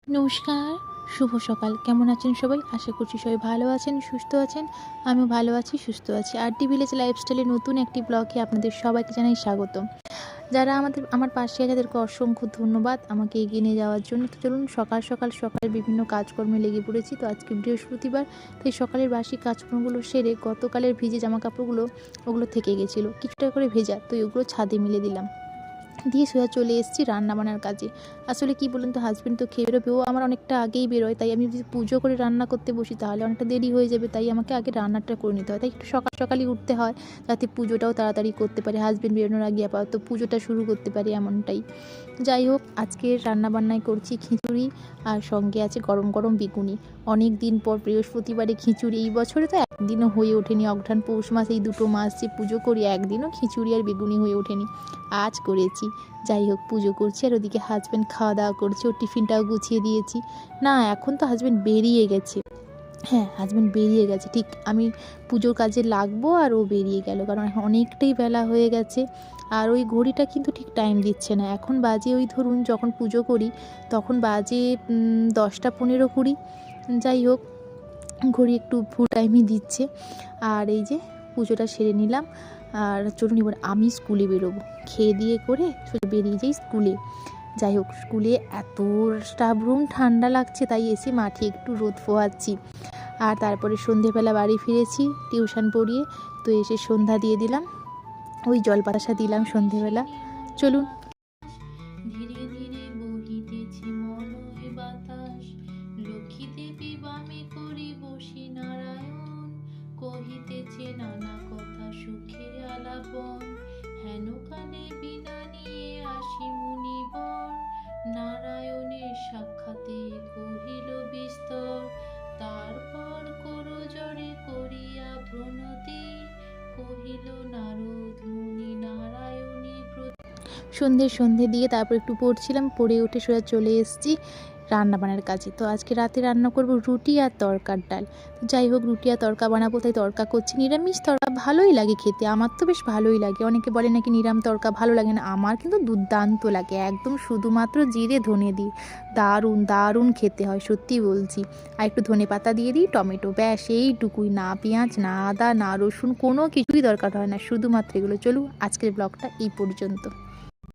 নমস্কার, শুভ সকাল। কেমন আছেন সবাই? আশা করছি সবাই ভালো আছেন, সুস্থ আছেন। আমিও ভালো আছি, সুস্থ আছি। আরটি ভিলেজ লাইফস্টাইলের নতুন একটি ব্লগে আপনাদের সবাইকে জানাই স্বাগতম। যারা আমার পাশে আছে তাদেরকে অসংখ্য ধন্যবাদ আমাকে এগিয়ে নিয়ে যাওয়ার জন্য। তো চলুন সকালের বিভিন্ন কাজকর্মে লেগে পড়েছি। তো আজকে বৃহস্পতিবার, তাই সকালের বাসি কাজকর্মগুলো সেরে গতকালের ভিজে জামাকাপড়গুলো ওগুলো থেকে গেছিলো, কিছুটা করে ভেজা, তো ওগুলো ছাদে মিলে দিলাম, দিয়ে সোজা চলে এসেছি রান্নাবান্নার কাজে। আসলে কি বলুন তো, হাজব্যান্ড তো খেয়ে বেরোবে, ও আমার অনেকটা আগেই বেরোয়, তাই আমি যদি পুজো করে রান্না করতে বসি তাহলে অনেকটা দেরি হয়ে যাবে, তাই আমাকে আগে রান্নাটা করে নিতে হয়। তাই একটু সকালই উঠতে হয় যাতে পুজোটাও তাড়াতাড়ি করতে পারি, হাজব্যান্ড বেরোনোর আগে আপাতত পুজোটা শুরু করতে পারি, এমনটাই। যাই হোক, আজকে রান্নাবান্নায় করছি খিচুড়ি, আর সঙ্গে আছে গরম গরম বেগুনি। অনেক দিন পর বৃহস্পতিবারে খিচুড়ি, এই বছরে তো একদিনও হয়ে ওঠেনি, অঘ্রাণ পৌষ মাস এই দুটো মাস যে পুজো করি একদিনও খিচুড়ি আর বেগুনি হয়ে ওঠেনি, আজ করেছি। যাই হোক, পুজো করছি আর ওদিকে হাজব্যান্ড খাওয়া দাওয়া করছে, ওর টিফিনটাও গুছিয়ে দিয়েছি। না, এখন তো হাজব্যান্ড বেরিয়ে গেছে। হ্যাঁ, হাজব্যান্ড বেরিয়ে গেছে, ঠিক আমি পুজোর কাজে লাগবো আর ও বেরিয়ে গেল, কারণ এখন অনেকটাই বেলা হয়ে গেছে। আর ওই ঘড়িটা কিন্তু ঠিক টাইম দিচ্ছে না, এখন বাজে ওই ধরুন যখন পুজো করি তখন বাজে 10টা 15 20। যাই হোক, ঘড়ি একটু ভুল টাইমই দিচ্ছে। আর এই যে পুজোটা সেরে নিলাম, আর চলুন এবার আমি স্কুলে বেরোবো, খেয়ে দিয়ে করে সোজা বেরিয়ে যাই স্কুলে। যাই হোক, স্কুলে এত স্টাফ রুম ঠান্ডা লাগছে, তাই এসে মাঠে একটু রোদ পোহাচ্ছি। আর তারপরে সন্ধেবেলা বাড়ি ফিরেছি টিউশন পড়িয়ে, তো এসে সন্ধ্যা দিয়ে দিলাম, ওই জল বাতাসা দিলাম সন্ধেবেলা। চলুন। ধীরে ধীরে বহিতেছে মলয় বাতাস, লক্ষ্মী দেবী বামে করি বসি নারায়ণ, কহিতেছে নানা কথা সুখে আলাপন, হেন কালে বিনা নিয়ে আসি মুনিবর, নারায়ণের সাক্ষাতে কহিল বিস্তর, তারপর করজোড়ে করিয়া প্রণতি, কহিল নারদ মুনি নারায়ণী সন্ধে দিয়ে তারপর একটু পড়ছিলাম, পড়ে উঠে সোজা চলে এসেছি রান্নাবান্নার কাজে। তো আজকে রাতে রান্না করব রুটি আর তড়কার ডাল। তো যাই হোক, রুটি আর তড়কা বানাবো, তাই তড়কা করছি। নিরামিষ তড়কা ভালোই লাগে খেতে, আমার তো বেশ ভালোই লাগে। অনেকে বলে নাকি নিরাম তড়কা ভালো লাগে না, আমার কিন্তু দুর্দান্ত লাগে, একদম শুধুমাত্র জিরে ধনে দিই, দারুণ দারুণ খেতে হয়, সত্যি বলছি। আর একটু ধনে পাতা দিয়ে দিই, টমেটো, ব্যাস এইটুকুই, না পেঁয়াজ না আদা না রসুন, কোনো কিছুই দরকার হয় না, শুধুমাত্র এগুলো। চলুন, আজকের ব্লগটা এই পর্যন্ত।